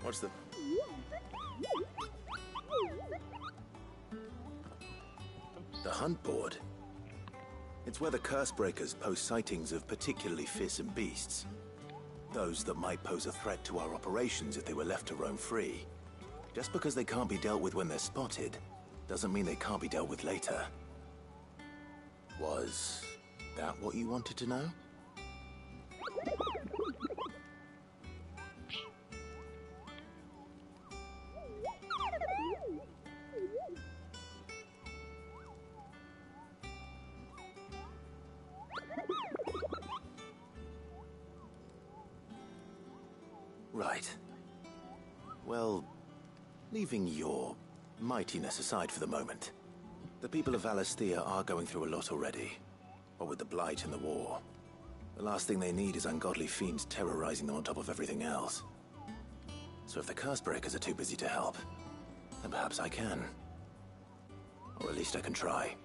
What's the... The hunt board? It's where the curse breakers post sightings of particularly fearsome beasts. Those that might pose a threat to our operations if they were left to roam free. Just because they can't be dealt with when they're spotted, doesn't mean they can't be dealt with later. Was that what you wanted to know? Right. Well, leaving your mightiness aside for the moment, the people of Valisthea are going through a lot already. What with the Blight and the war. The last thing they need is ungodly fiends terrorizing them on top of everything else. So if the Cursebreakers are too busy to help, then perhaps I can. Or at least I can try.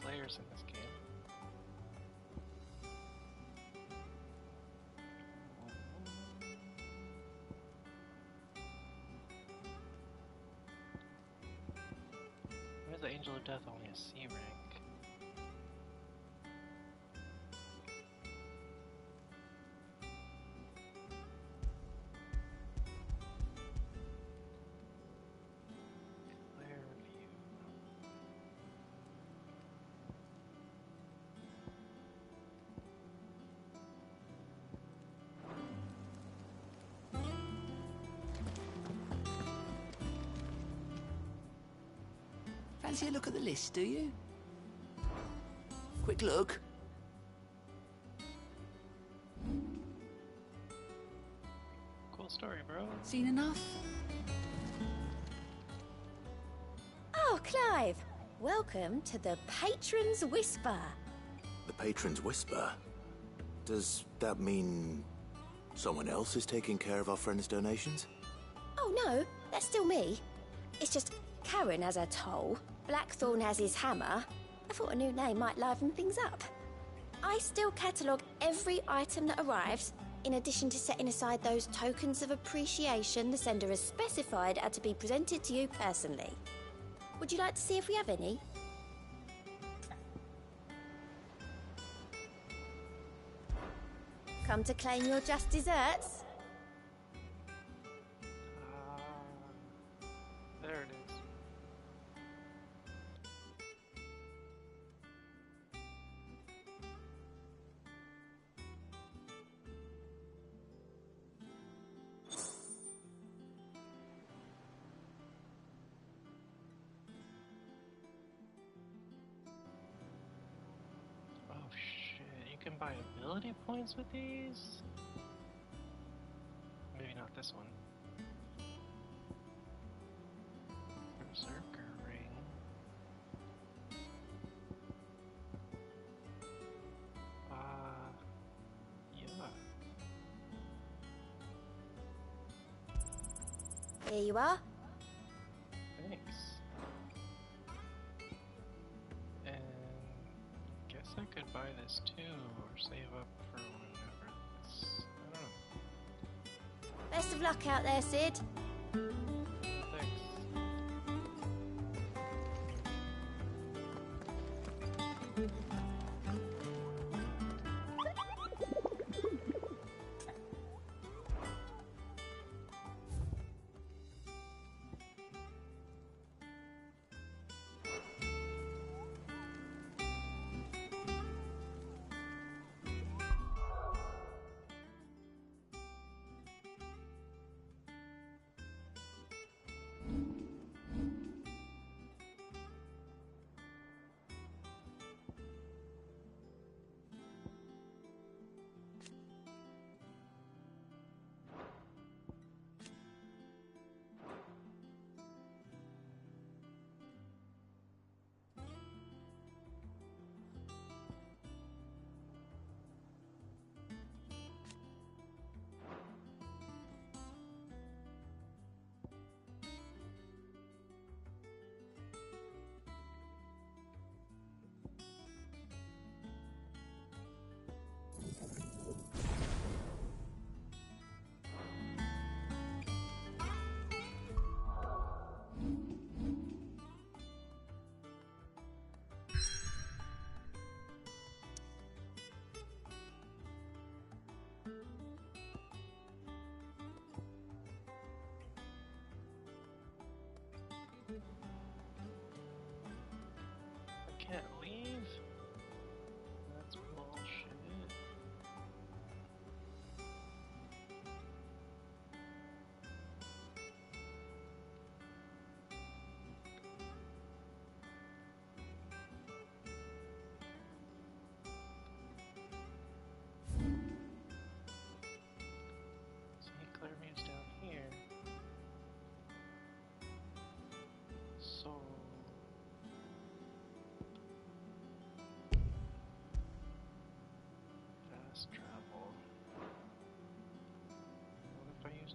Slayers in this game. Why is the Angel of Death only a C rank? Fancy a look at the list, do you? Quick look. Cool story, bro. Seen enough? Oh, Clive! Welcome to the Patron's Whisper. The Patron's Whisper? Does that mean someone else is taking care of our friend's donations? Oh no, that's still me. It's just Karen has her toll, Blackthorn has his hammer. I thought a new name might liven things up. I still catalogue every item that arrives, in addition to setting aside those tokens of appreciation the sender has specified are to be presented to you personally. Would you like to see if we have any? Come to claim your just desserts? There it is. Oh shit, you can buy ability points with these? Maybe not this one. Berserker ring. Yeah. Here you are. Thanks. And guess I could buy this too, or save up for whenever this. I don't know. Best of luck out there, Sid. Thanks.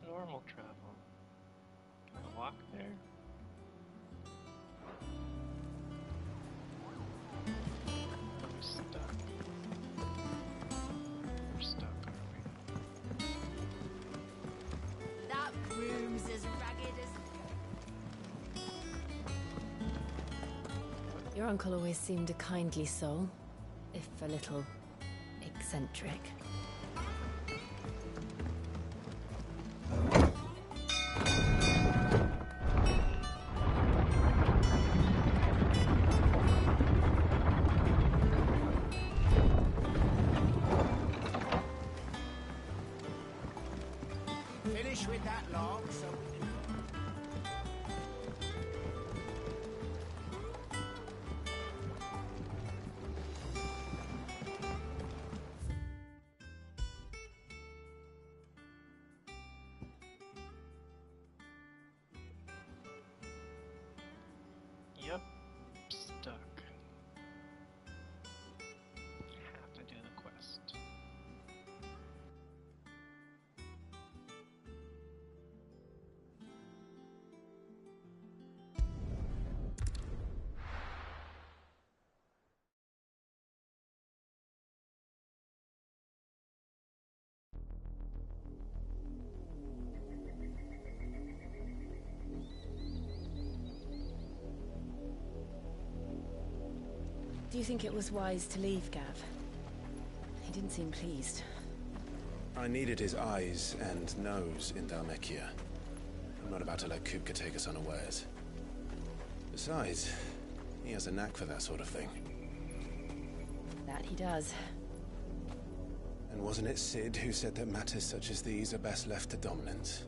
normal travel. Can I walk there? I'm stuck. We're stuck, are we? That room's as ragged as... Your uncle always seemed a kindly soul, if a little eccentric. Finish with that log so we can... Yep, stuck. Have to do the quest. Do you think it was wise to leave, Gav? He didn't seem pleased. I needed his eyes and nose in Dhalmekia. I'm not about to let Kupka take us unawares. Besides, he has a knack for that sort of thing. That he does. And wasn't it Sid who said that matters such as these are best left to dominance?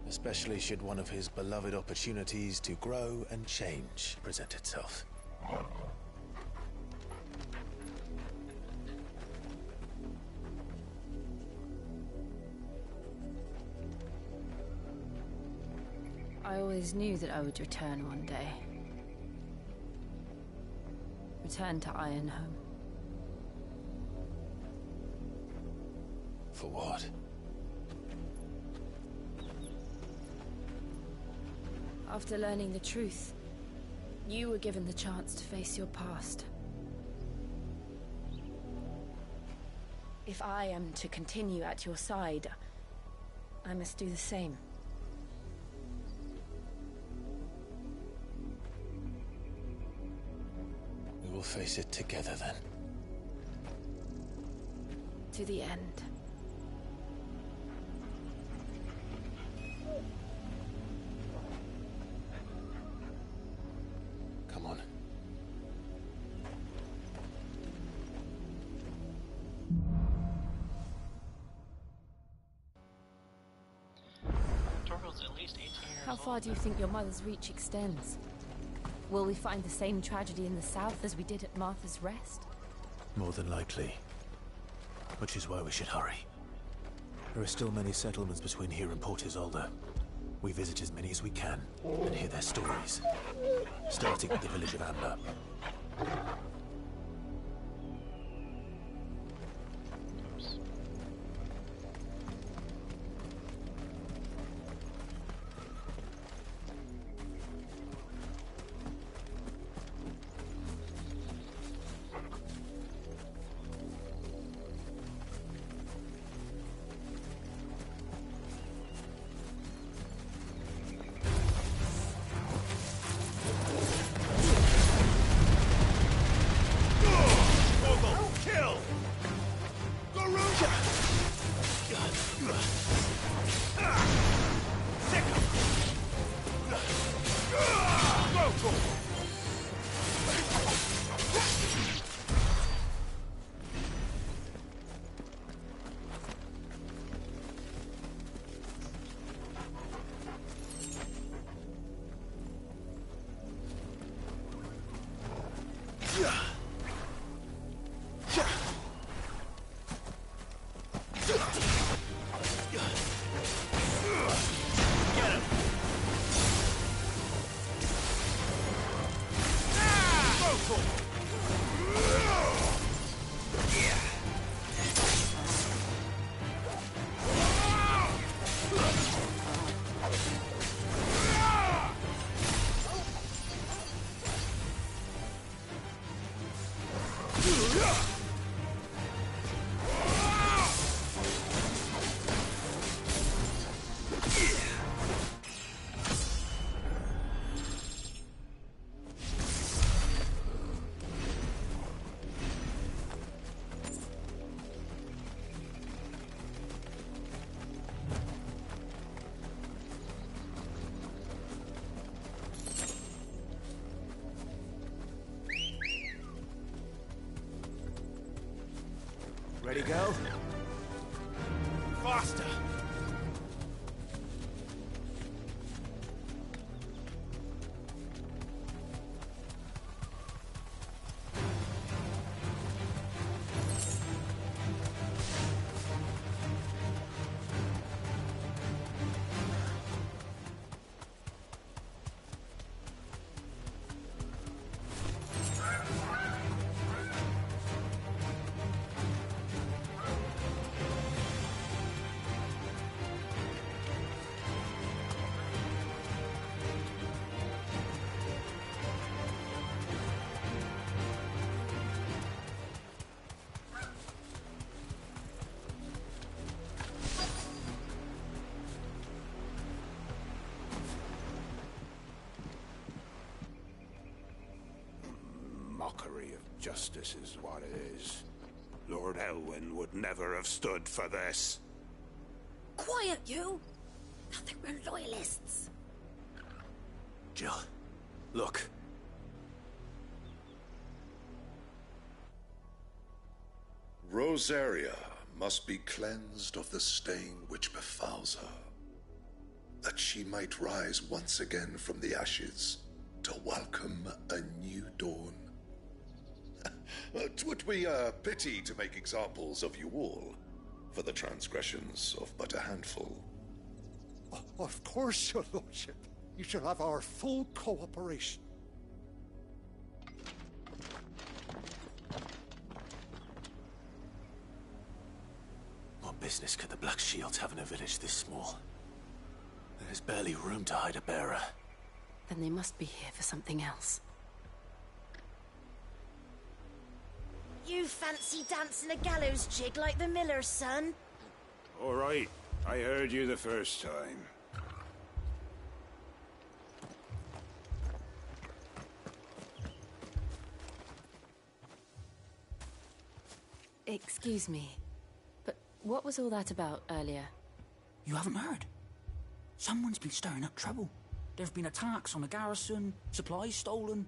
Especially should one of his beloved opportunities to grow and change present itself. I always knew that I would return one day. Return to Ironhome. For what? After learning the truth, you were given the chance to face your past. If I am to continue at your side, I must do the same. We will face it together then. To the end. Come on. Torgal's at least 18 years How old. far do you think your mother's reach extends? Will we find the same tragedy in the south as we did at Martha's Rest? More than likely. Which is why we should hurry. There are still many settlements between here and Port Isolde. We visit as many as we can and hear their stories. Starting with the village of Amber. Oops. Ready, go? Faster! Mockery of justice is what it is. Lord Elwyn would never have stood for this. Quiet, you! I think we're loyalists. Jill, look. Rosaria must be cleansed of the stain which befouls her, that she might rise once again from the ashes to welcome a new dawn. 'Twould be a pity to make examples of you all for the transgressions of but a handful. Of course, your lordship. You shall have our full cooperation. What business could the Black Shields have in a village this small? There's barely room to hide a bearer. Then they must be here for something else. You fancy dancing a gallows jig like the miller's son? All right, I heard you the first time. Excuse me, but what was all that about earlier? You haven't heard? Someone's been stirring up trouble. There have been attacks on the garrison, supplies stolen.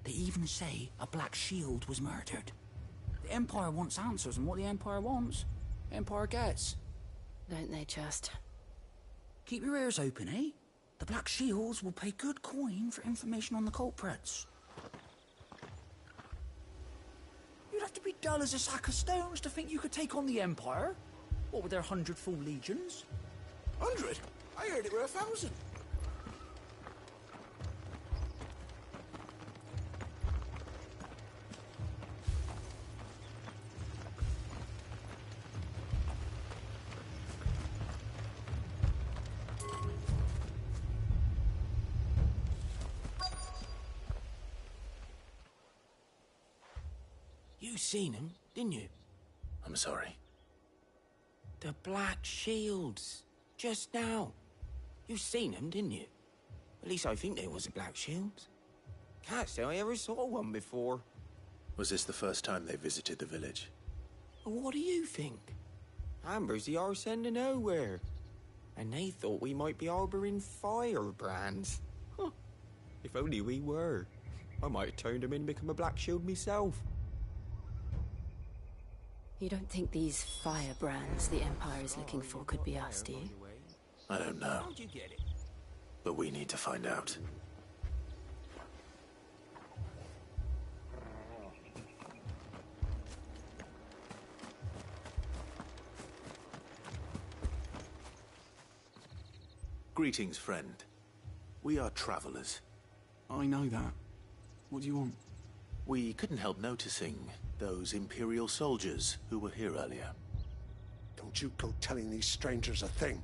They even say a Black Shield was murdered. The Empire wants answers, and what the Empire wants, Empire gets. Don't they just? Keep your ears open, eh? The Black Shields will pay good coin for information on the culprits. You'd have to be dull as a sack of stones to think you could take on the Empire. What with their 100 full legions? 100? I heard it were 1,000. You seen them, didn't you? I'm sorry. The Black Shields. Just now. You seen them, didn't you? At least I think there was a Black Shield. Can't say I ever saw one before. Was this the first time they visited the village? What do you think? Amber's the arse end of nowhere. And they thought we might be harbouring firebrands. Huh. If only we were. I might have turned them in and become a Black Shield myself. You don't think these firebrands the Empire is looking for could be us, do you? I don't know. How'd you get it? But we need to find out. Greetings, friend. We are travelers. I know that. What do you want? We couldn't help noticing those Imperial soldiers who were here earlier. Don't you go telling these strangers a thing.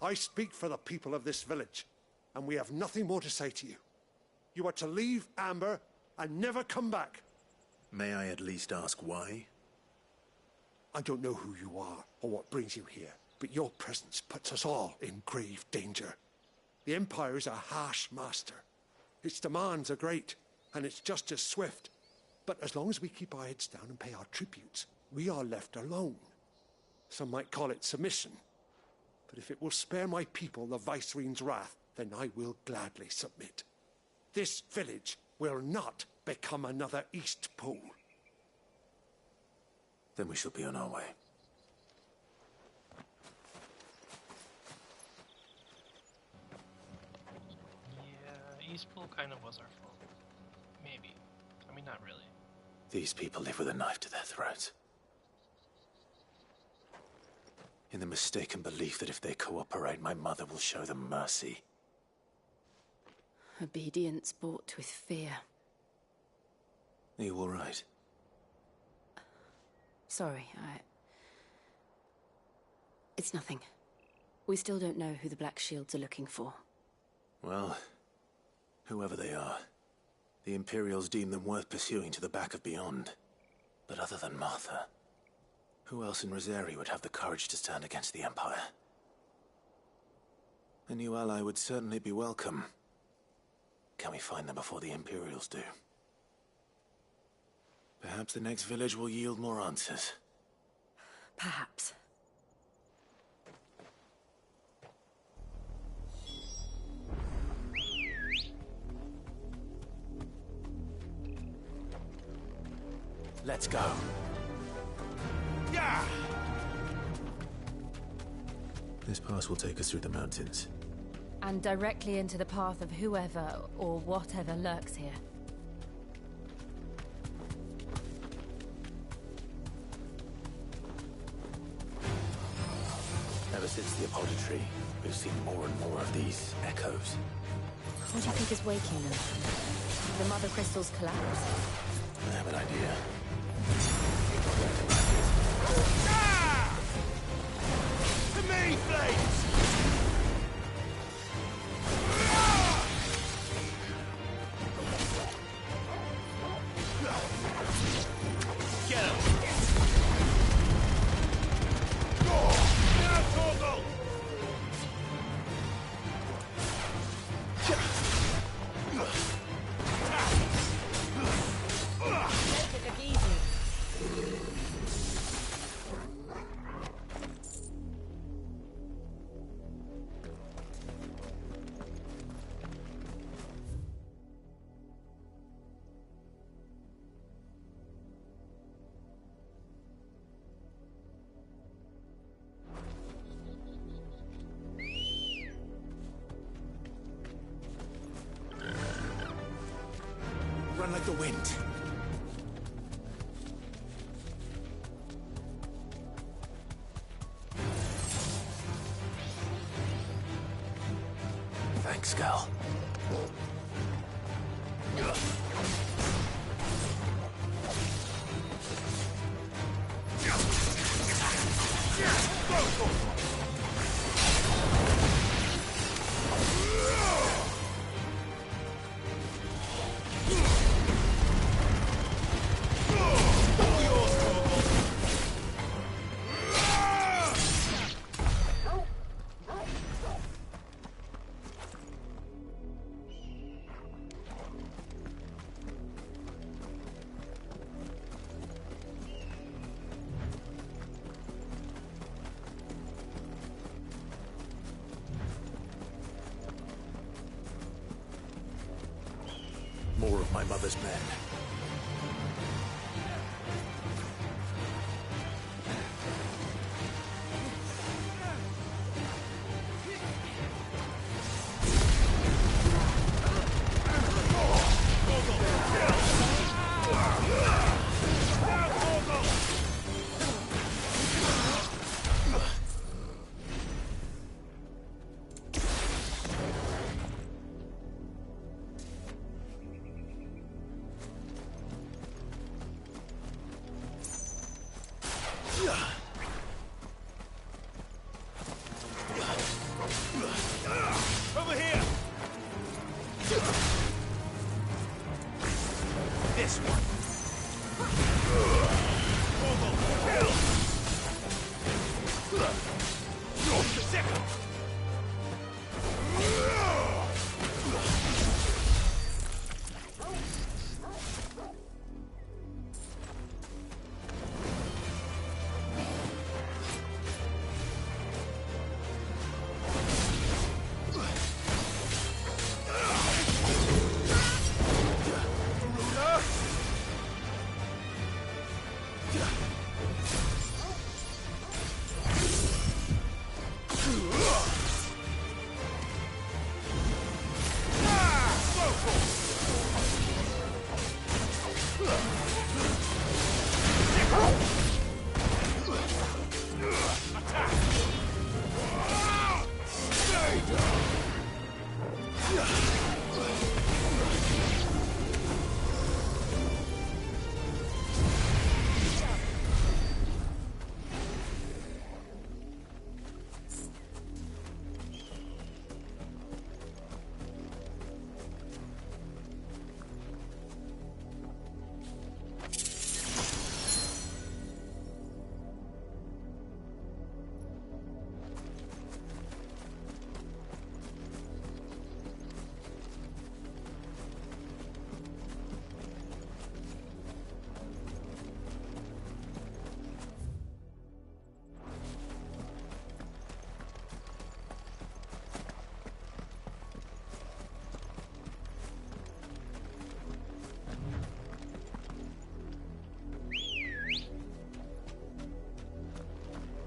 I speak for the people of this village, and we have nothing more to say to you. You are to leave Amber and never come back. May I at least ask why? I don't know who you are or what brings you here, but your presence puts us all in grave danger. The Empire is a harsh master. Its demands are great, and its justice swift. But as long as we keep our heads down and pay our tributes, we are left alone. Some might call it submission. But if it will spare my people the Viceroy's wrath, then I will gladly submit. This village will not become another East Pole. Then we shall be on our way. Yeah, Eastpool kind of was our fault. Maybe. I mean, not really. These people live with a knife to their throats. In the mistaken belief that if they cooperate, my mother will show them mercy. Obedience bought with fear. Are you all right? Sorry, It's nothing. We still don't know who the Black Shields are looking for. Well, whoever they are, the Imperials deem them worth pursuing to the back of beyond. But other than Martha, who else in Rosari would have the courage to stand against the Empire? A new ally would certainly be welcome. Can we find them before the Imperials do? Perhaps the next village will yield more answers. Perhaps. Let's go. Yeah! This pass will take us through the mountains. And directly into the path of whoever or whatever lurks here. Ever since the Apoditry, we've seen more and more of these echoes. What do you think is waking them? The mother crystals collapse? I have an idea. To me, Flames! Get him! Now, Torgal! Make it look easy. Run like the wind. Thanks, Gal. More of my mother's men. Over here! This one! Torgal, kill! The second!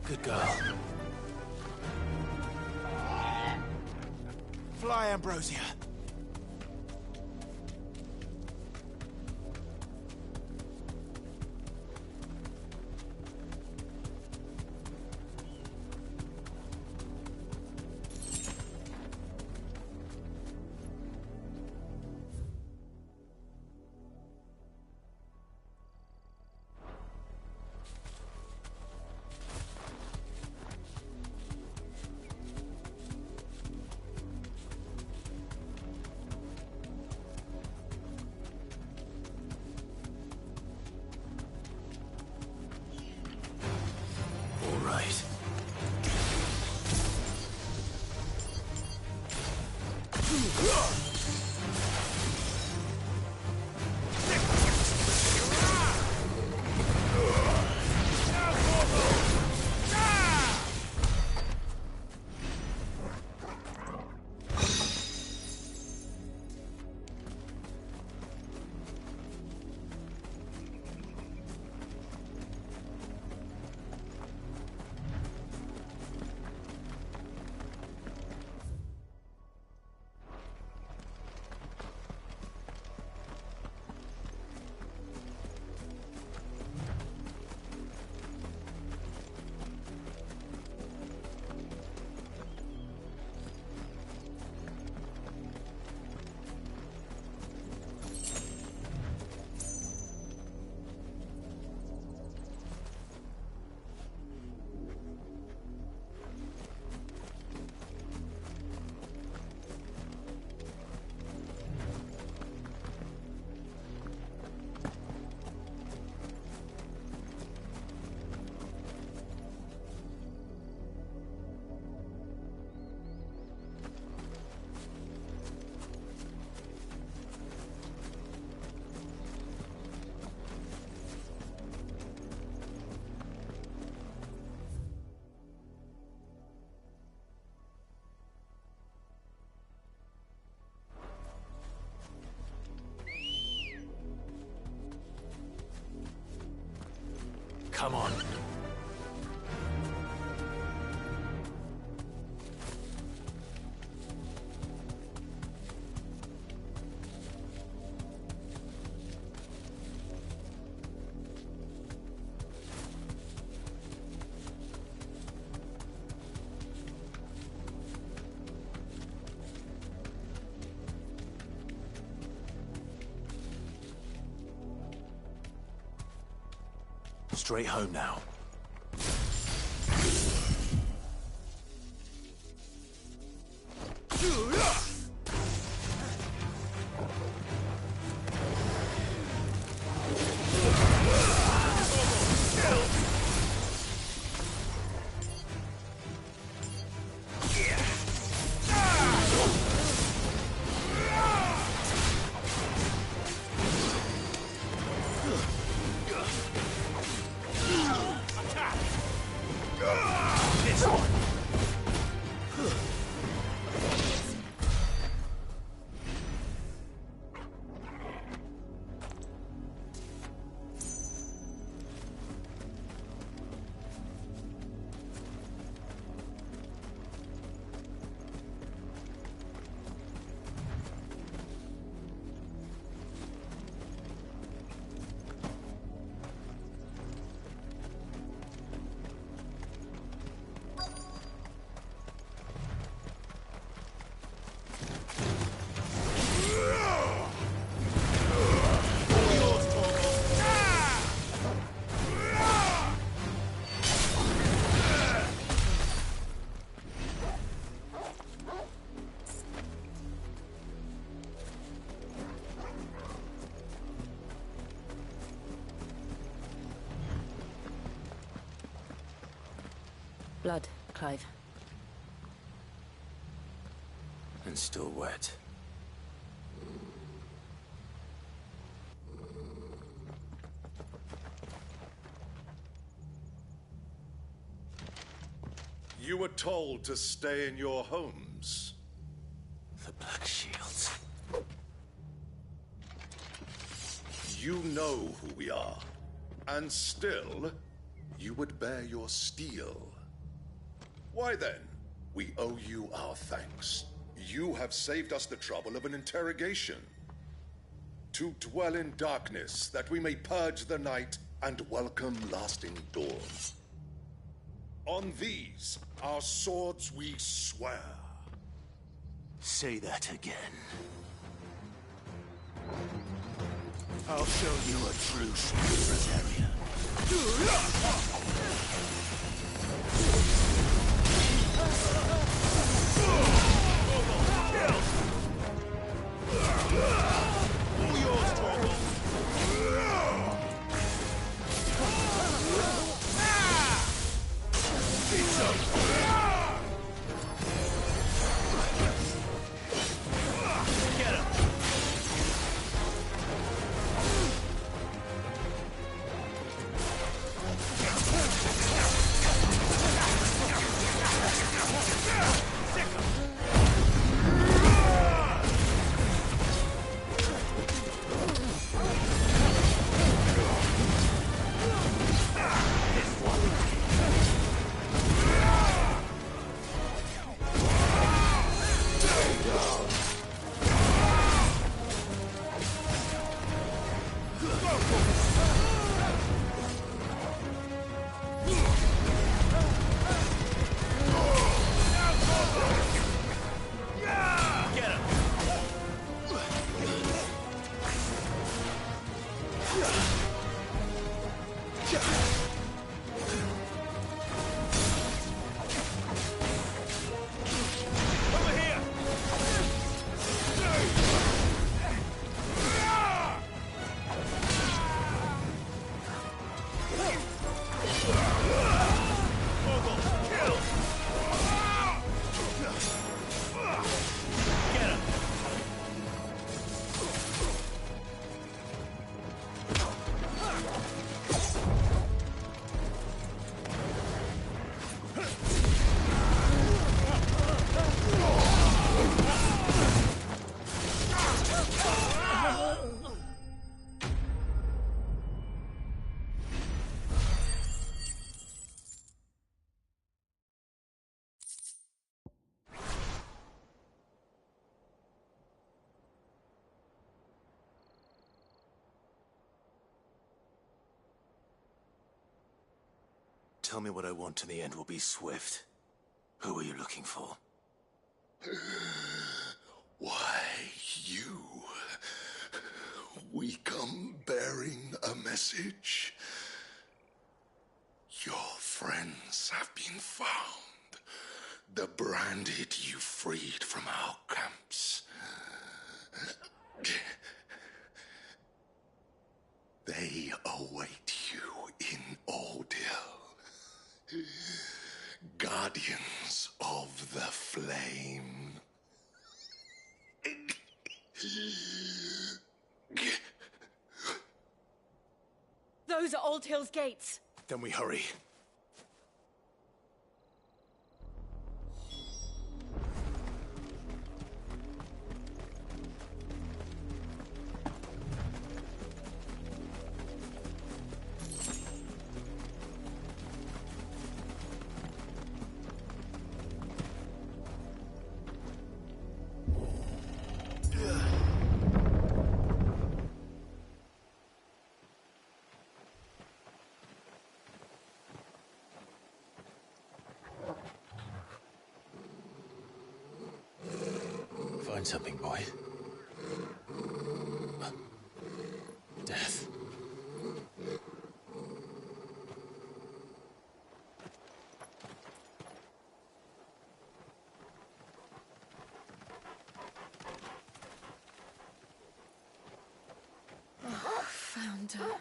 Good girl. Fly, Ambrosia. Come on. Straight home now. Blood, Clive. And still wet. You were told to stay in your homes. The Black Shields. You know who we are. And still, you would bear your steel. Why then, we owe you our thanks. You have saved us the trouble of an interrogation. To dwell in darkness, that we may purge the night and welcome lasting dawn. On these, our swords we swear. Say that again. I'll show you a true Rosarian. All yours, Torgal. It's over. Get him. Tell me what I want and the end will be swift. Who are you looking for? Why, you. We come bearing a message. Your friends have been found. The branded you freed from our camps. They await you in Ordeal. Guardians of the Flame. Those are Old Hill's gates. Then we hurry. Find something, boy. Death. Found her.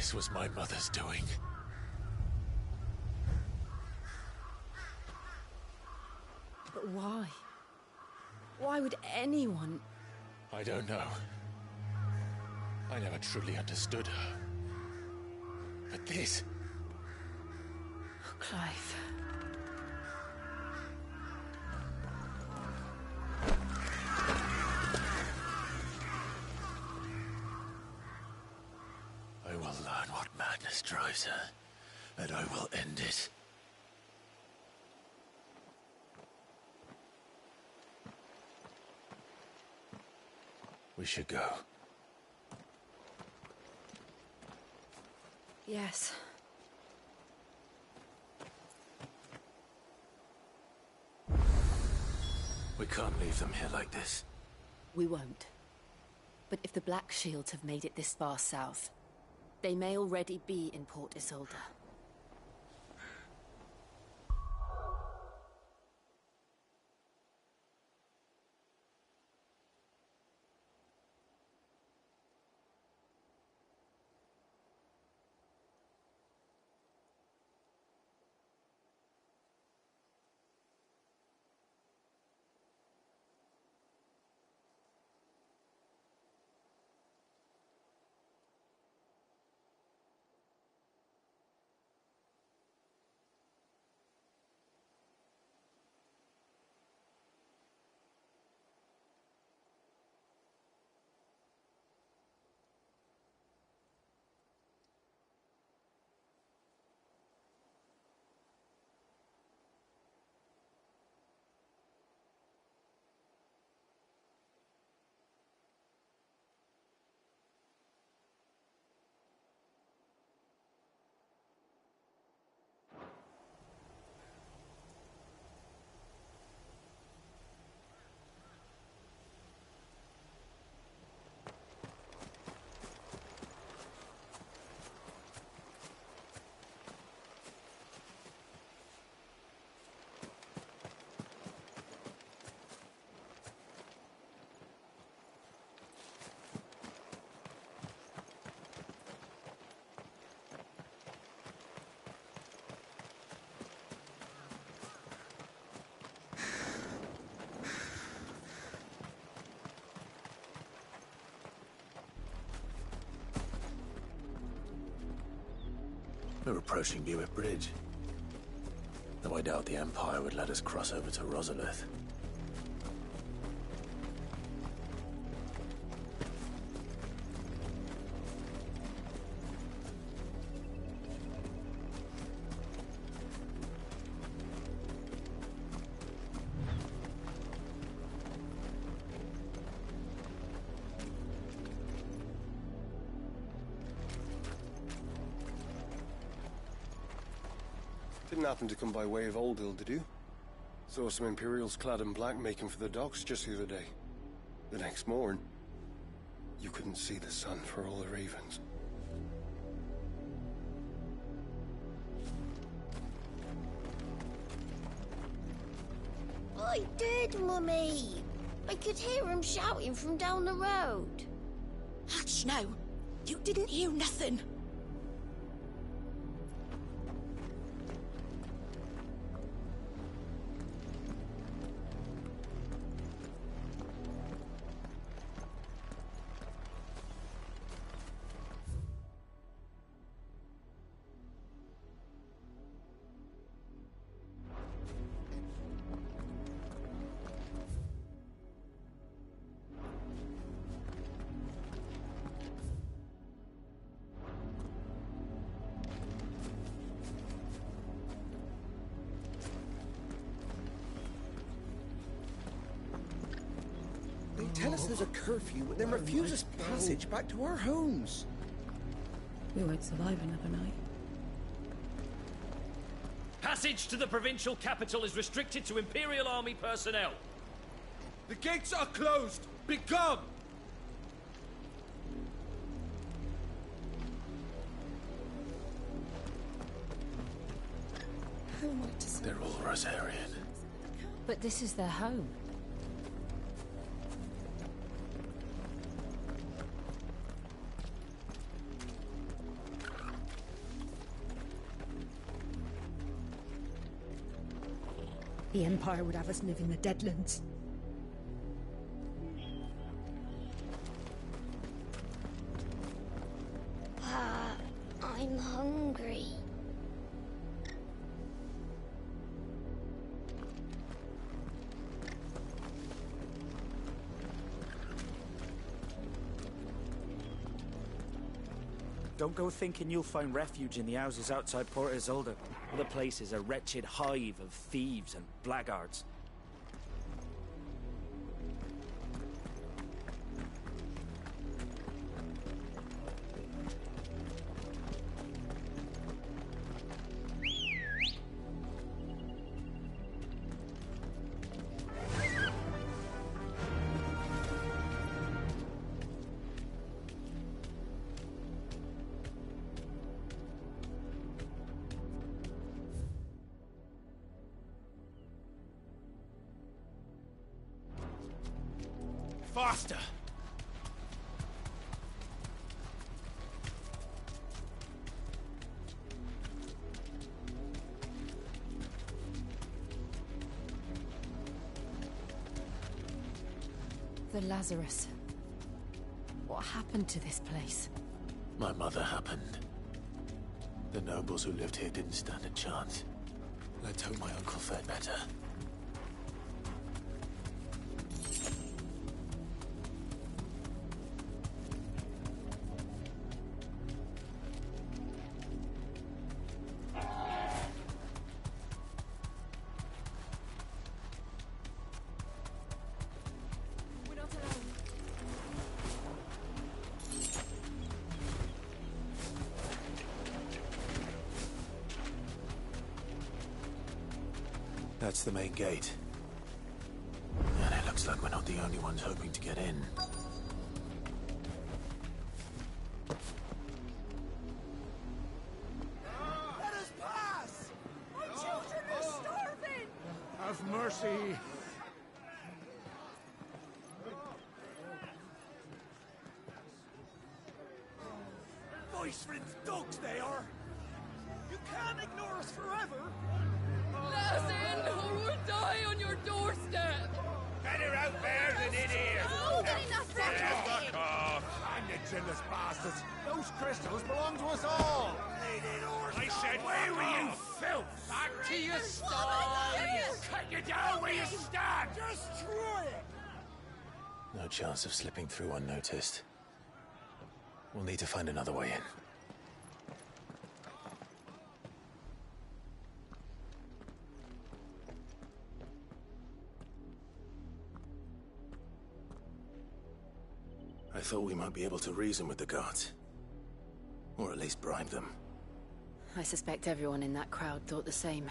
This was my mother's doing. But why? Why would anyone... I don't know. I never truly understood her. But this... Clive... I will learn what madness drives her, and I will end it. We should go. Yes. We can't leave them here like this. We won't. But if the Black Shields have made it this far south, they may already be in Port Isolde. We're approaching Buick Bridge. Though I doubt the Empire would let us cross over to Rosalith. Didn't happen to come by way of Oldhill, did you? Saw some Imperials clad in black making for the docks just the other day. The next morn, you couldn't see the sun for all the ravens. I did, Mummy. I could hear him shouting from down the road. Hatch, no! You didn't hear nothing! Tell us there's a curfew, but then refuse us passage back to our homes. We won't survive another night. Passage to the provincial capital is restricted to Imperial Army personnel. The gates are closed! Begone! Who am I to say? They're all Rosarian. But this is their home. The Empire would have us live in the Deadlands. I'm hungry. Don't go thinking you'll find refuge in the houses outside Port Isolde. The place is a wretched hive of thieves and blackguards. Faster! The Lazarus. What happened to this place? My mother happened. The nobles who lived here didn't stand a chance. Let's hope my uncle fared better. That's the main gate. And it looks like we're not the only ones hoping to get in. Let us pass! My children are starving! Have mercy. Voice-rinsed dogs they are! You can't ignore us forever! Let us in, or we'll die on your doorstep! Better out there than in here! Oh, enough Fuck off! I'm the chinless bastards. Those crystals belong to us all. I said, away with you, filth! Back to your stalls! Cut you down where you stand! Destroy it! No chance of slipping through unnoticed. We'll need to find another way in. I thought we might be able to reason with the guards. Or at least bribe them. I suspect everyone in that crowd thought the same.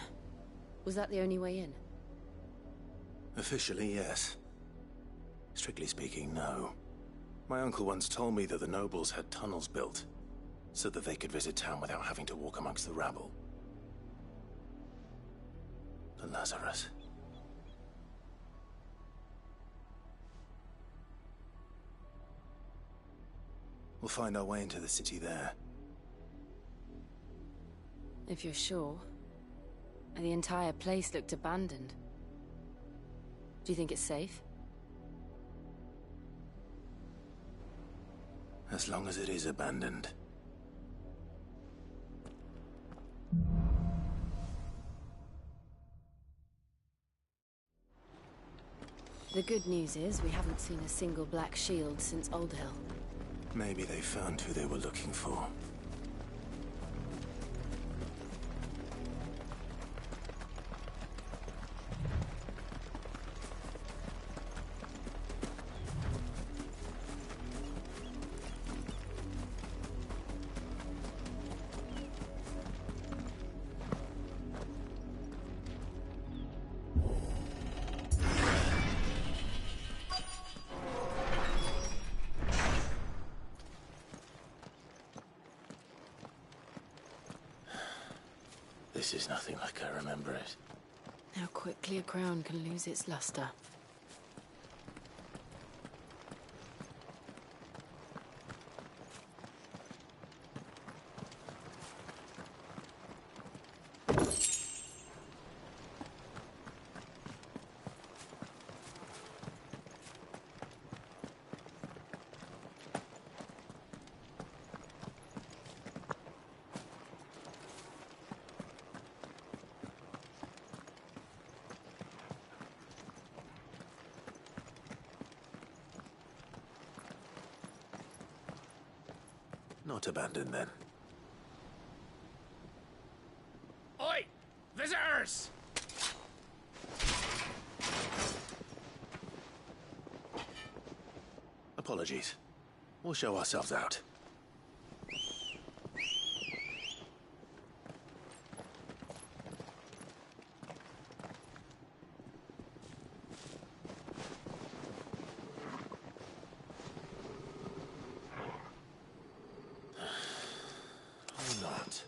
Was that the only way in? Officially, yes. Strictly speaking, no. My uncle once told me that the nobles had tunnels built, so that they could visit town without having to walk amongst the rabble. The Lazarus. We'll find our way into the city there. If you're sure. The entire place looked abandoned. Do you think it's safe? As long as it is abandoned. The good news is we haven't seen a single black shield since Old Hill. Maybe they found who they were looking for. This is nothing like I remember it. How quickly a crown can lose its luster. Not abandoned, then. Oi! Visitors! Apologies. We'll show ourselves out. Or not.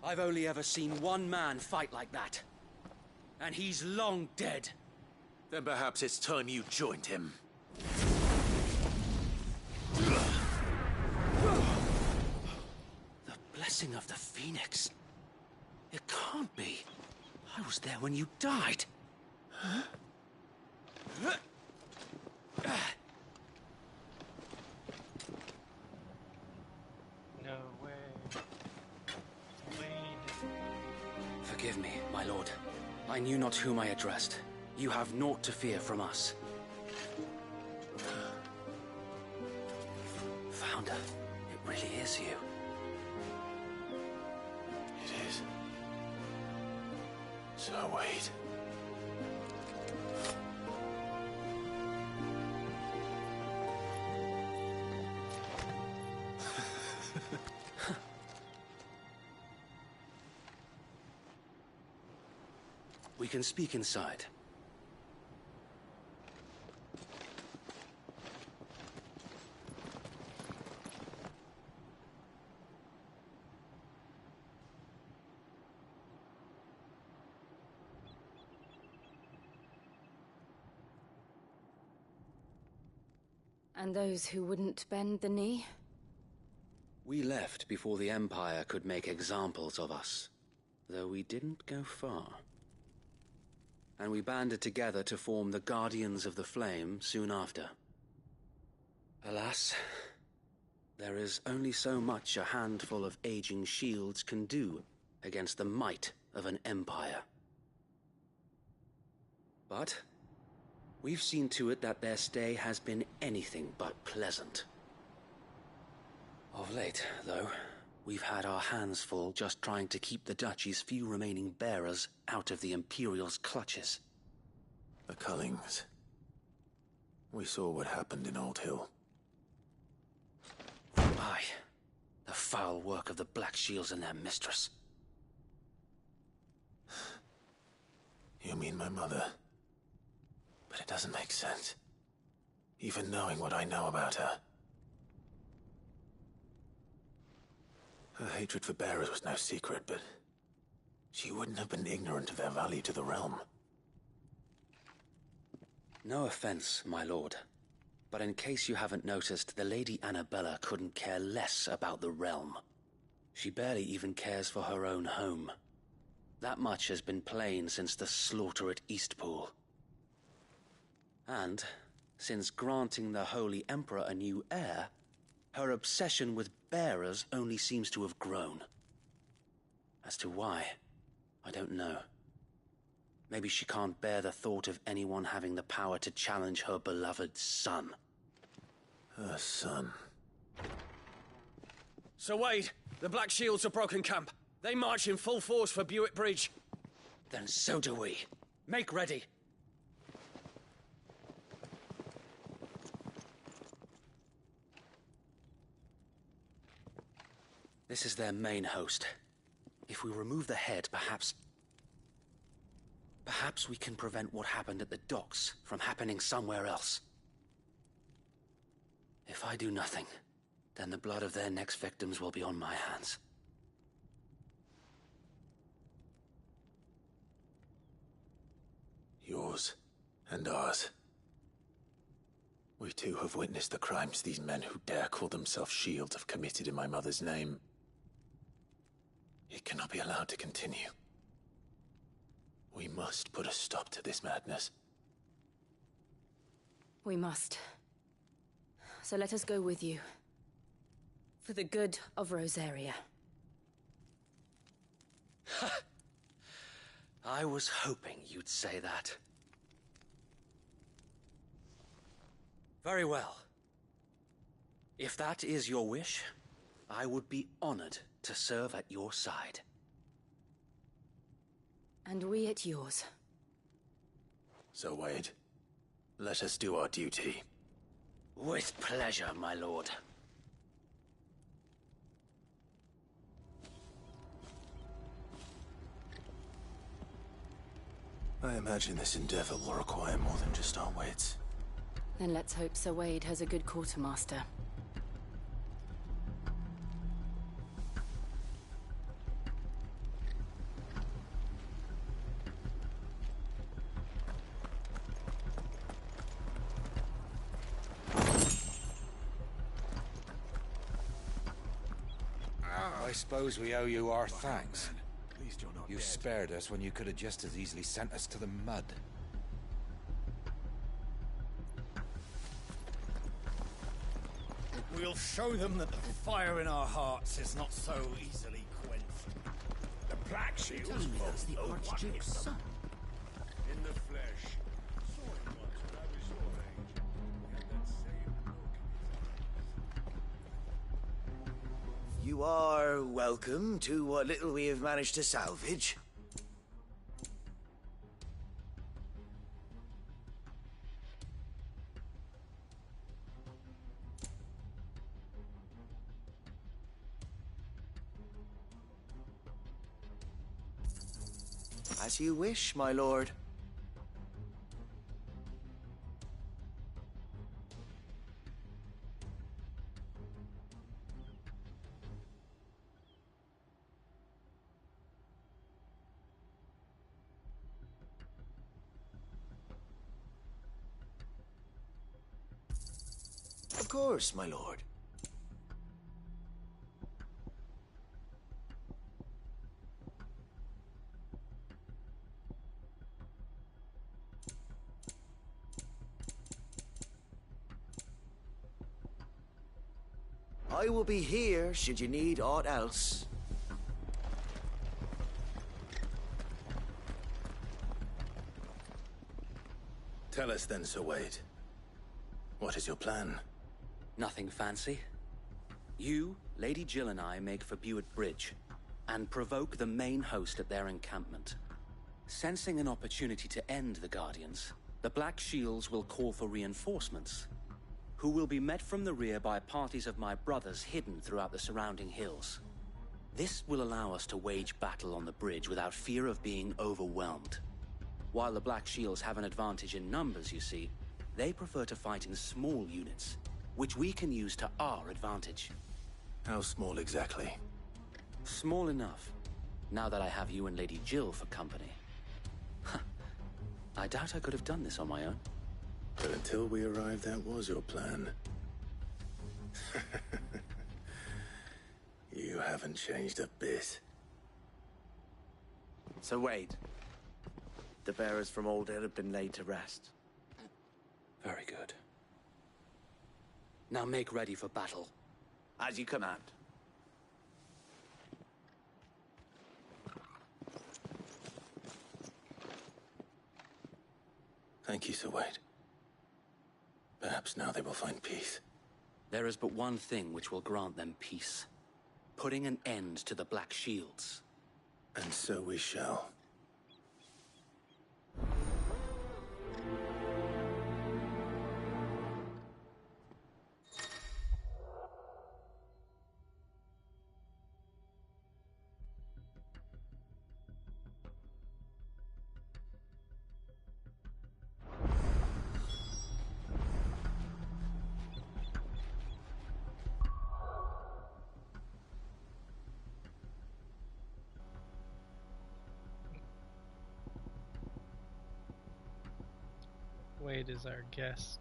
I've only ever seen one man fight like that. And he's long dead. Then perhaps it's time you joined him. The blessing of the Phoenix. It can't be. I was there when you died. Huh? No way. Forgive me, my lord. I knew not whom I addressed. You have naught to fear from us. Founder, it really is you. It is. So wait. We can speak inside. And those who wouldn't bend the knee? We left before the Empire could make examples of us, though we didn't go far. And we banded together to form the Guardians of the Flame soon after. Alas, there is only so much a handful of aging shields can do against the might of an empire. But we've seen to it that their stay has been anything but pleasant. Of late, though, we've had our hands full just trying to keep the Duchy's few remaining bearers out of the Imperial's clutches. The Cullings. We saw what happened in Old Hill. Aye. The foul work of the Black Shields and their mistress. You mean my mother? But it doesn't make sense. Even knowing what I know about her. Her hatred for bearers was no secret, but she wouldn't have been ignorant of their value to the realm. No offense, my lord, but in case you haven't noticed, the Lady Annabella couldn't care less about the realm. She barely even cares for her own home. That much has been plain since the slaughter at Eastpool. And, since granting the Holy Emperor a new heir, her obsession with bearers only seems to have grown. As to why, I don't know. Maybe she can't bear the thought of anyone having the power to challenge her beloved son. Her son. Sir Wade, the Black Shields have broken camp. They march in full force for Buick Bridge. Then so do we. Make ready. This is their main host. If we remove the head, perhaps we can prevent what happened at the docks from happening somewhere else. If I do nothing, then the blood of their next victims will be on my hands. Yours and ours. We too have witnessed the crimes these men who dare call themselves shields have committed in my mother's name. It cannot be allowed to continue. We must put a stop to this madness. We must. So let us go with you. For the good of Rosaria. I was hoping you'd say that. Very well. If that is your wish, I would be honored to serve at your side. And we at yours. So, Wade, let us do our duty. With pleasure, my lord. I imagine this endeavor will require more than just our wits. Then let's hope Sir Wade has a good quartermaster. I suppose we owe you our thanks. You spared us when you could have just as easily sent us to the mud. We'll show them that the fire in our hearts is not so easily quenched. The Black Shield was that's the Archduke's son. in the flesh. Saw him once when I was your age. He had that same look in his eyes. You are welcome to what little we have managed to salvage. As you wish, my lord. Of course, my lord. I will be here should you need aught else. Tell us then, Sir Wade. What is your plan? Nothing fancy. You, Lady Jill and I make for Buett Bridge, and provoke the main host at their encampment. Sensing an opportunity to end the Guardians, the Black Shields will call for reinforcements, who will be met from the rear by parties of my brothers hidden throughout the surrounding hills. This will allow us to wage battle on the bridge without fear of being overwhelmed. While the Black Shields have an advantage in numbers, you see, they prefer to fight in small units, which we can use to our advantage. How small exactly? Small enough, now that I have you and Lady Jill for company. I doubt I could have done this on my own. But until we arrived, that was your plan. You haven't changed a bit. So Wade, the bearers from Old Hill have been laid to rest. Very good. Now make ready for battle. As you command. Thank you, Sir Wade. Perhaps now they will find peace. There is but one thing which will grant them peace. Putting an end to the Black Shields. And so we shall. Wade is our guest.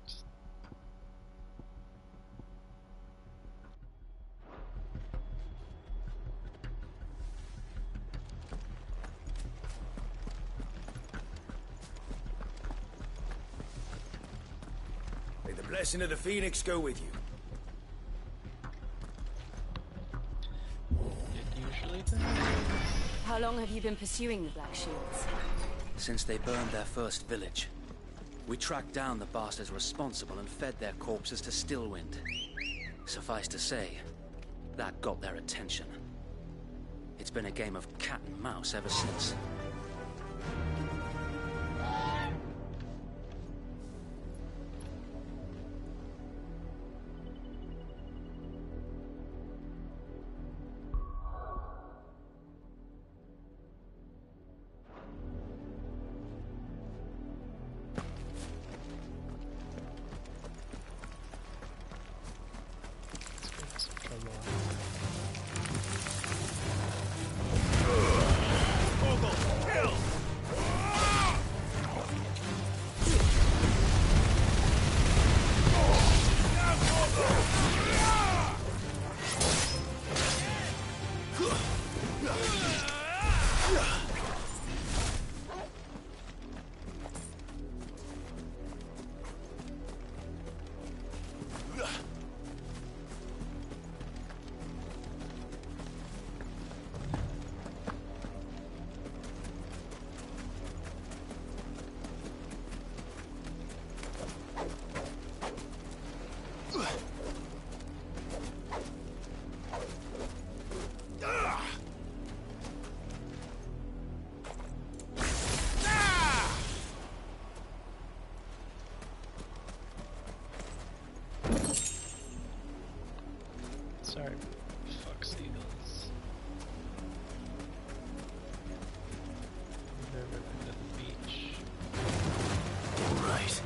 May the blessing of the Phoenix go with you. It usually does. How long have you been pursuing the Black Shields? Since they burned their first village. We tracked down the bastards responsible and fed their corpses to Stillwind. Suffice to say, that got their attention. It's been a game of cat and mouse ever since. Sorry, fuck seagulls. Never been to the beach. Right.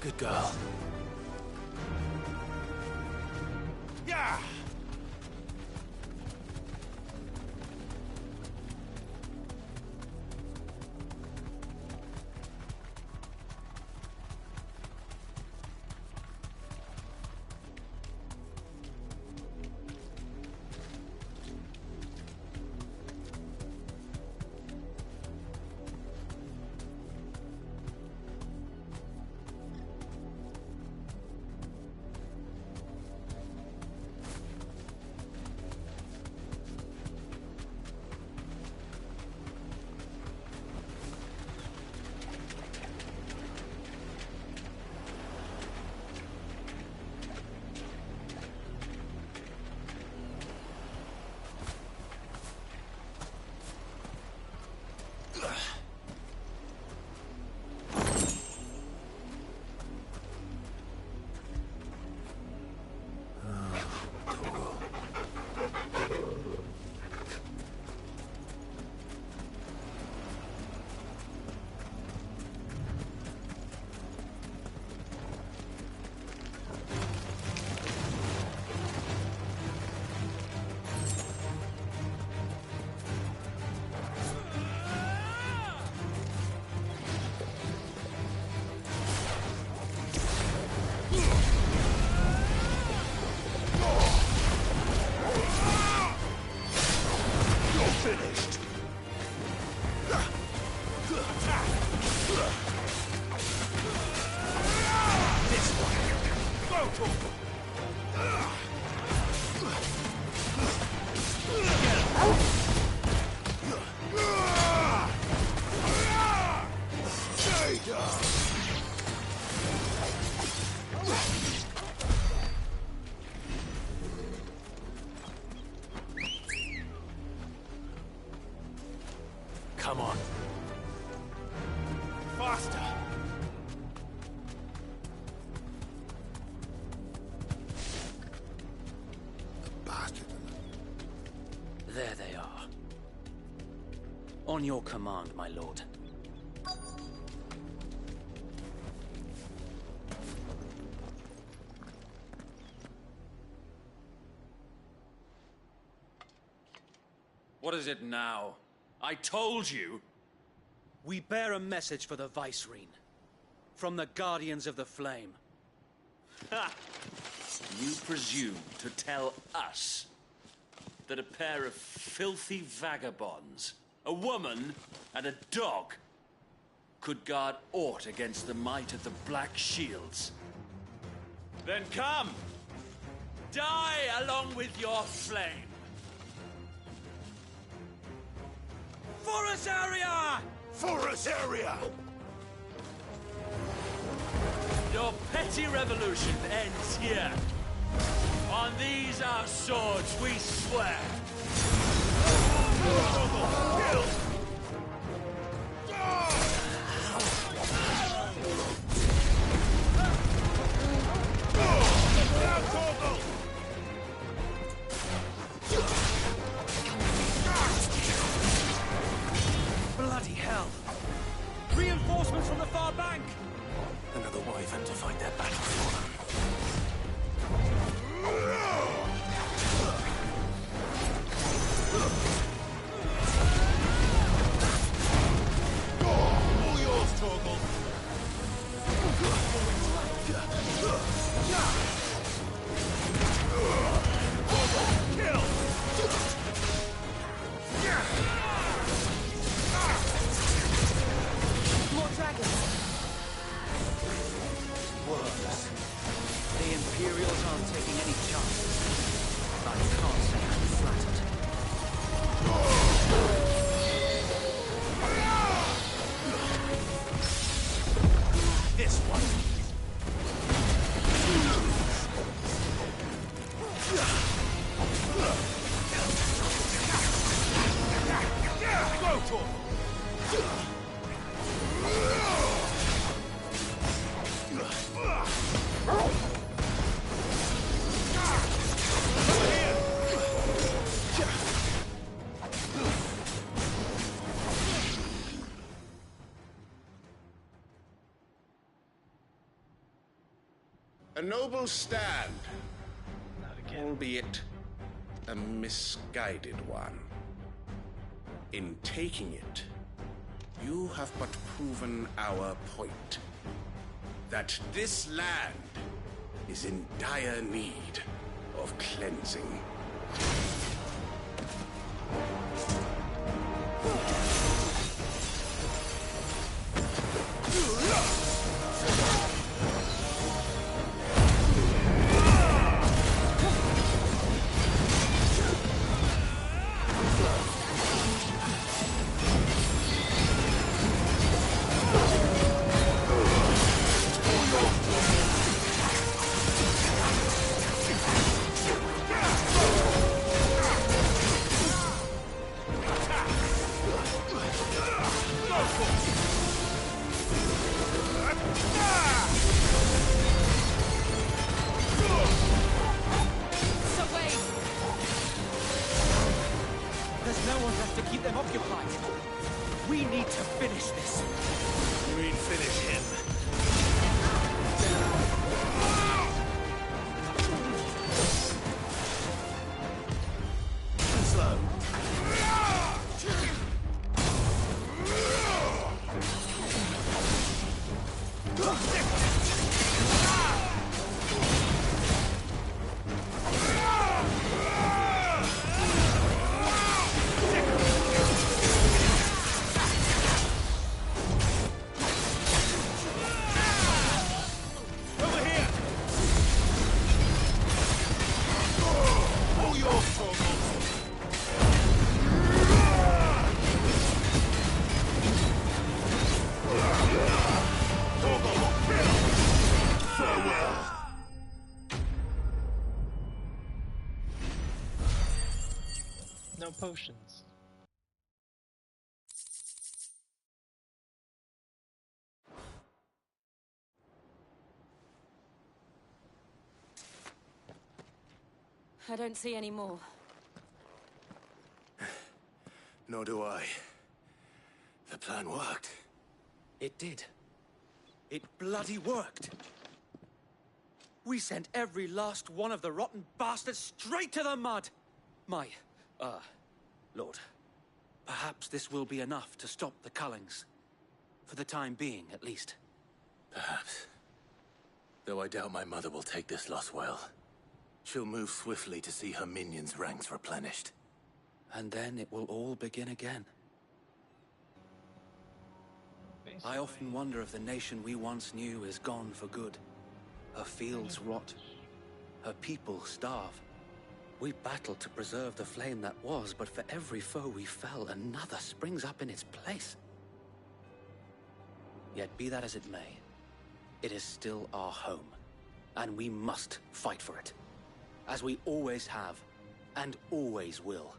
Good girl. Yeah! On your command, my lord. What is it now? I told you! We bear a message for the Vicereine. From the Guardians of the Flame. Ha! You presume to tell us that a pair of filthy vagabonds, a woman and a dog, could guard aught against the might of the Black Shields? Then come! Die along with your flame! For us area! For us area! Your petty revolution ends here. On these our swords we swear. Kill! Bloody hell! Reinforcements from the far bank! Another wyvern to fight their battle for them. All yours, Torgal. Kill! More dragons! Worms. The Imperials aren't taking any chances. I can't say I'm flattered. This one. Go, Torgal! A noble stand, albeit a misguided one. In taking it, you have but proven our point. That this land is in dire need of cleansing. There's no one left to keep them occupied. We need to finish this. You mean finish him? Slow. Over here! All yours, Torgal! Torgal, kill! Farewell! No potions. I don't see any more. Nor do I. plan worked. It did. It bloody worked. We sent every last one of the rotten bastards straight to the mud! Lord, perhaps this will be enough to stop the Cullings. For the time being, at least. Perhaps. Though I doubt my mother will take this loss well. She'll move swiftly to see her minions' ranks replenished. And then it will all begin again. I often wonder if the nation we once knew is gone for good. Her fields rot. Her people starve. We battled to preserve the flame that was, but for every foe we fell, another springs up in its place. Yet be that as it may, it is still our home, and we must fight for it, as we always have, and always will.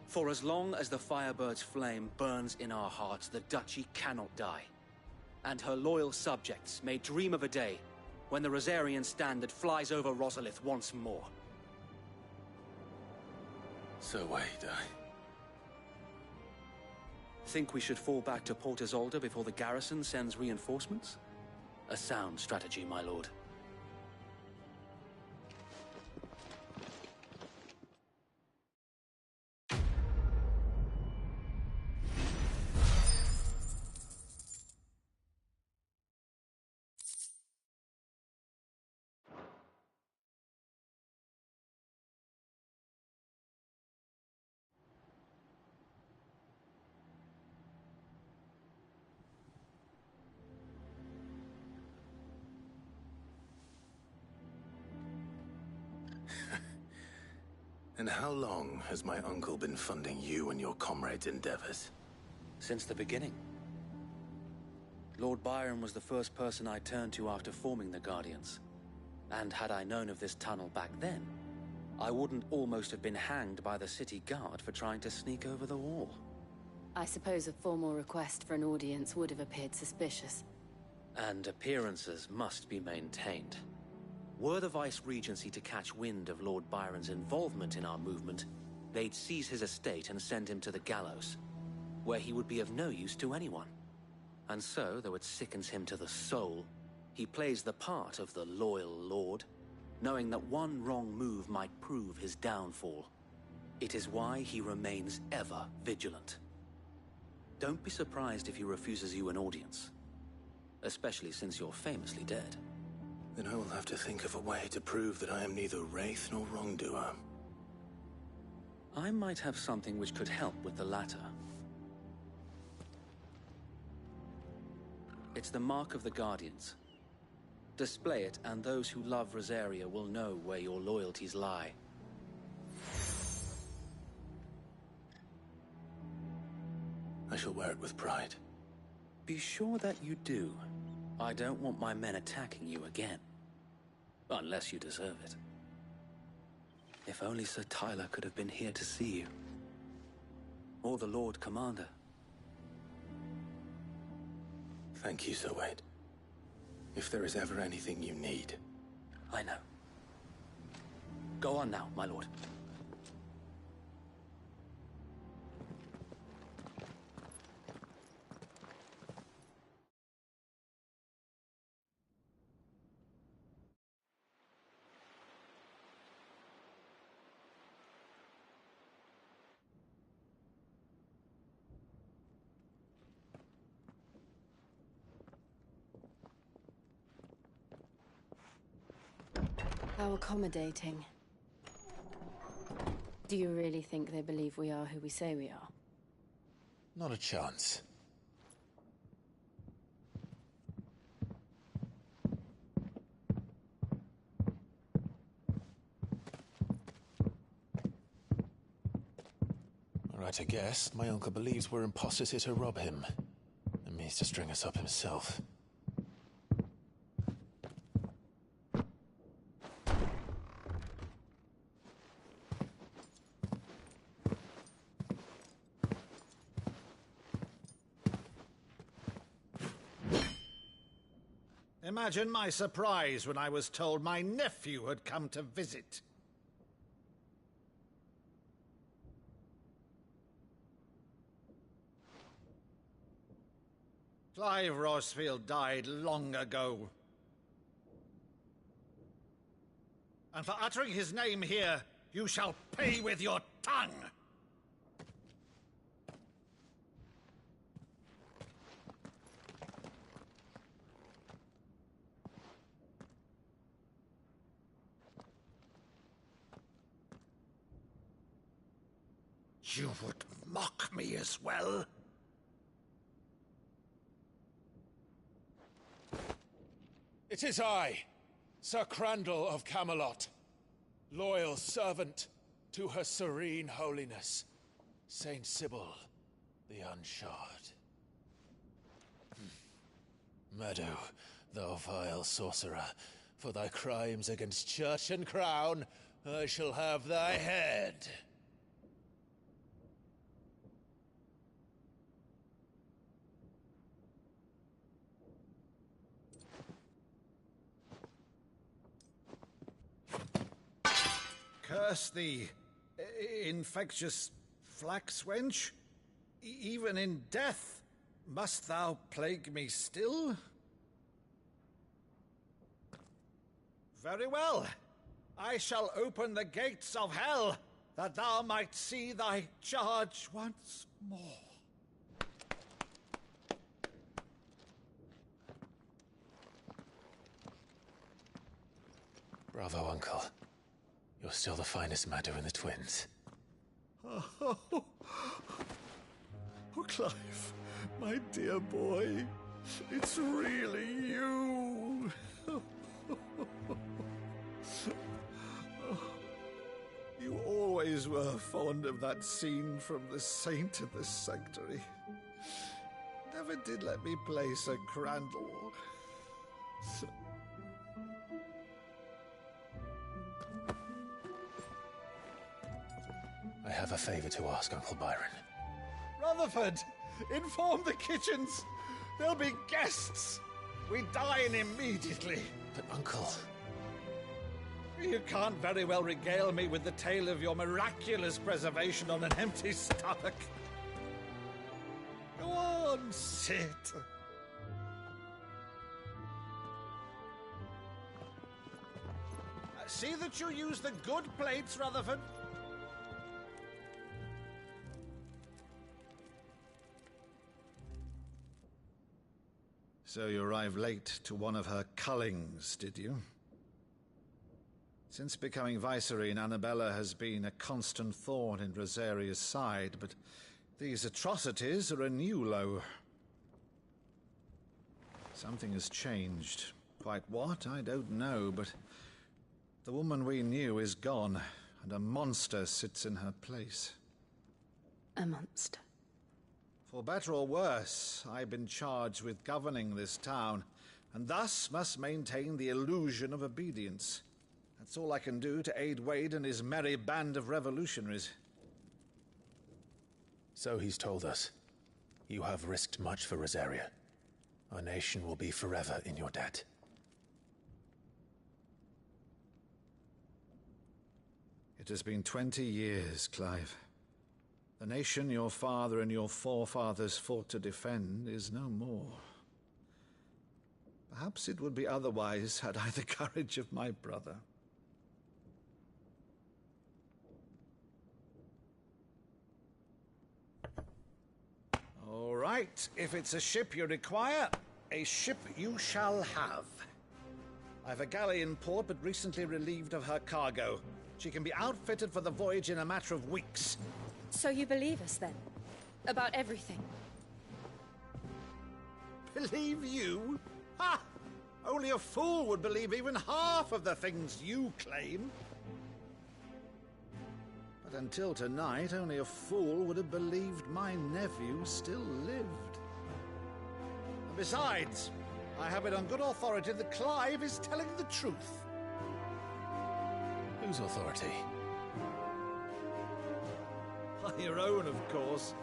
For as long as the Firebird's flame burns in our hearts, the Duchy cannot die, and her loyal subjects may dream of a day when the Rosarian standard flies over Rosalith once more. So wait, Think we should fall back to Port Isolde before the garrison sends reinforcements? A sound strategy, my lord. And how long has my uncle been funding you and your comrades' endeavors? Since the beginning. Lord Byron was the first person I turned to after forming the Guardians. And had I known of this tunnel back then, I wouldn't almost have been hanged by the city guard for trying to sneak over the wall. I suppose a formal request for an audience would have appeared suspicious. And appearances must be maintained. Were the Vice-Regency to catch wind of Lord Byron's involvement in our movement, they'd seize his estate and send him to the gallows, where he would be of no use to anyone. And so, though it sickens him to the soul, he plays the part of the loyal lord, knowing that one wrong move might prove his downfall. It is why he remains ever vigilant. Don't be surprised if he refuses you an audience, especially since you're famously dead. Then I will have to think of a way to prove that I am neither wraith nor wrongdoer. I might have something which could help with the latter. It's the mark of the Guardians. Display it, and those who love Rosaria will know where your loyalties lie. I shall wear it with pride. Be sure that you do. I don't want my men attacking you again. Unless you deserve it. If only Sir Tyler could have been here to see you. Or the Lord Commander. Thank you, Sir Wade. If there is ever anything you need. I know. Go on now, my lord. How accommodating. Do you really think they believe we are who we say we are? Not a chance. All right, I guess. My uncle believes we're imposters here to rob him. And means to string us up himself. Imagine my surprise when I was told my nephew had come to visit. Clive Rossfield died long ago. And for uttering his name here, you shall pay with your tongue! You would mock me as well? It is I, Sir Crandall of Camelot, loyal servant to Her Serene Holiness, Saint Sybil the Unshod. Meadow, thou vile sorcerer, for thy crimes against church and crown, I shall have thy head. Curse thee, infectious flax wench. Even in death, must thou plague me still? Very well. I shall open the gates of hell, that thou might see thy charge once more. Bravo, Uncle. You're still the finest Maddo in the twins. Oh, Clive, my dear boy, it's really you. You always were fond of that scene from The Saint of the Sanctuary. Never did let me play Sir Crandall. I have a favor to ask, Uncle Byron. Rutherford, inform the kitchens. There'll be guests. We dine immediately. But, Uncle... You can't very well regale me with the tale of your miraculous preservation on an empty stomach. Go on, sit. See that you use the good plates, Rutherford. So you arrived late to one of her cullings, did you? Since becoming Vicereine, Annabella has been a constant thorn in Rosaria's side, but these atrocities are a new low. Something has changed. Quite what, I don't know, but the woman we knew is gone, and a monster sits in her place. A monster? For better or worse, I've been charged with governing this town, and thus must maintain the illusion of obedience. That's all I can do to aid Wade and his merry band of revolutionaries. So he's told us. You have risked much for Rosaria. Our nation will be forever in your debt. It has been 20 years, Clive. The nation your father and your forefathers fought to defend is no more. Perhaps it would be otherwise had I the courage of my brother. All right, if it's a ship you require, a ship you shall have. I've a galley in port, but recently relieved of her cargo. She can be outfitted for the voyage in a matter of weeks. So you believe us, then? About everything? Believe you? Ha! Only a fool would believe even half of the things you claim. But until tonight, only a fool would have believed my nephew still lived. And besides, I have it on good authority that Clive is telling the truth. Whose authority? Your own, of course.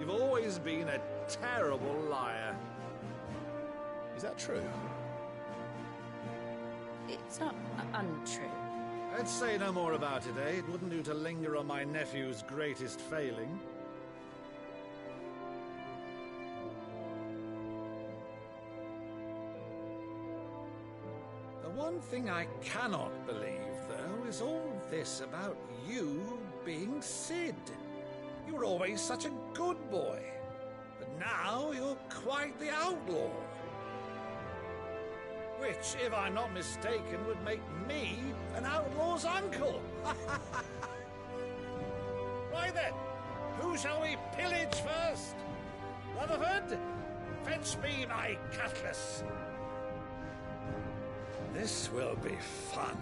You've always been a terrible liar. Is that true? It's not untrue. Let's say no more about it, eh? It wouldn't do to linger on my nephew's greatest failing. thing I cannot believe, though, is all this about you being Sid. You were always such a good boy, but now you're quite the outlaw. Which, if I'm not mistaken, would make me an outlaw's uncle. Right then, who shall we pillage first? Rutherford, fetch me my cutlass. This will be fun.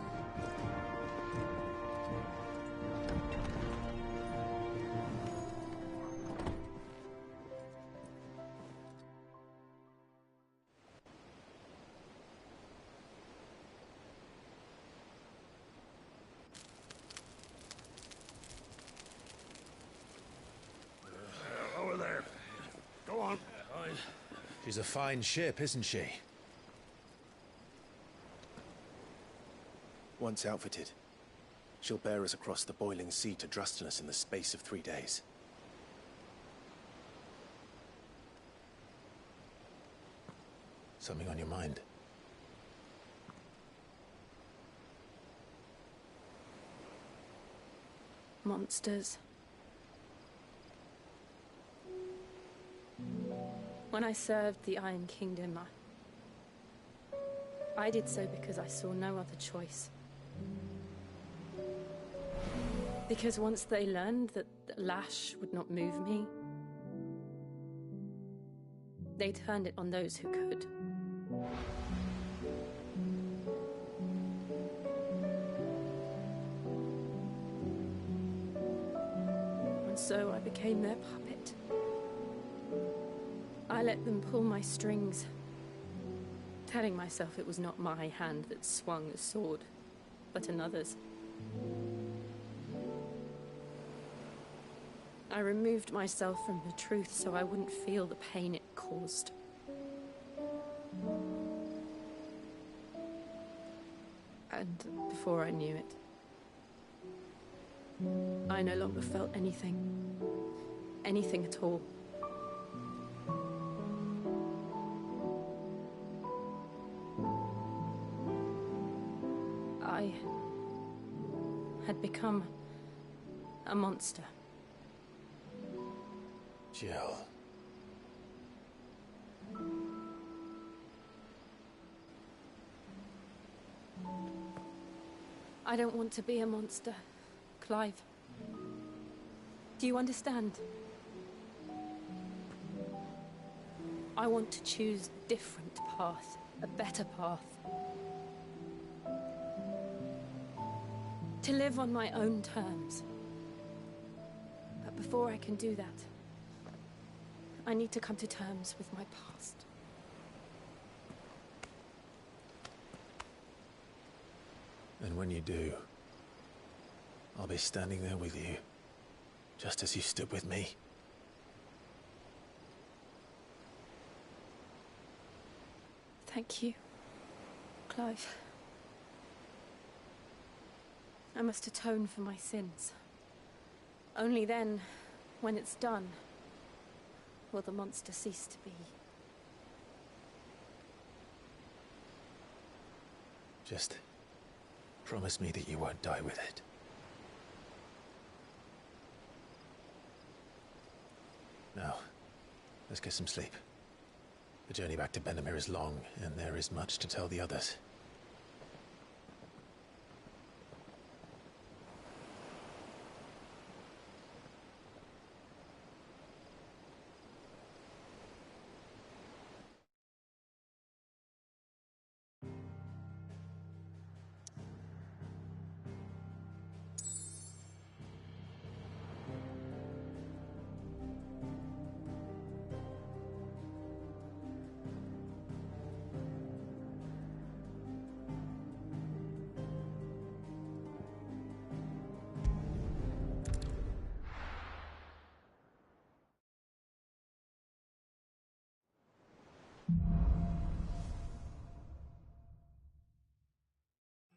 Over there. Go on. She's a fine ship, isn't she? Once outfitted, she'll bear us across the boiling sea to Drustinus in the space of 3 days. Something on your mind? Monsters. When I served the Iron Kingdom, I did so because I saw no other choice. Because once they learned that the lash would not move me, they turned it on those who could. And so I became their puppet. I let them pull my strings, telling myself it was not my hand that swung the sword, but another's. I removed myself from the truth so I wouldn't feel the pain it caused. And before I knew it, I no longer felt anything. Anything at all. I had become a monster. Jill. I don't want to be a monster, Clive. Do you understand? I want to choose a different path, a better path. To live on my own terms. But before I can do that, I need to come to terms with my past. And when you do, I'll be standing there with you, just as you stood with me. Thank you, Clive. I must atone for my sins. Only then, when it's done, will the monster cease to be. Just promise me that you won't die with it. Now, let's get some sleep. The journey back to Benamir is long, and there is much to tell the others.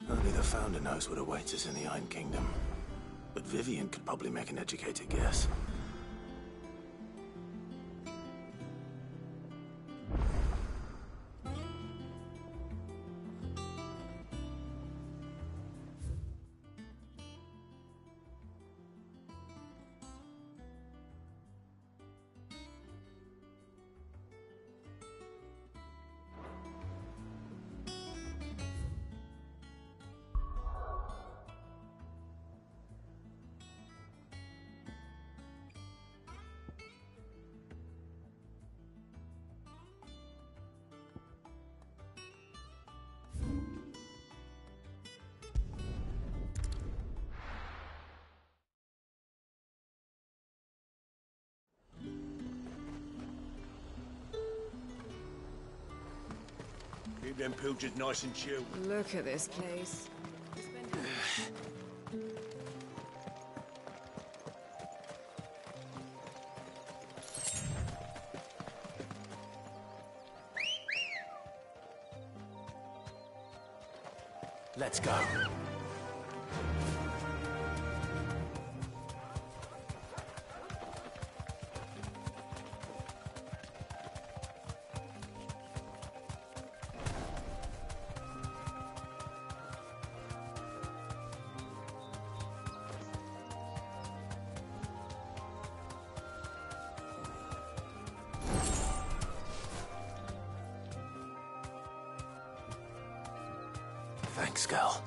Only the Founder knows what awaits us in the Iron Kingdom. But Vivian could probably make an educated guess. Keep them pilchers nice and chilled. Look at this place. Let's go. Thanks, girl.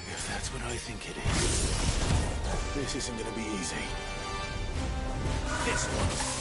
If that's what I think it is, this isn't gonna be easy. This one.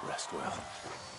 Rest well.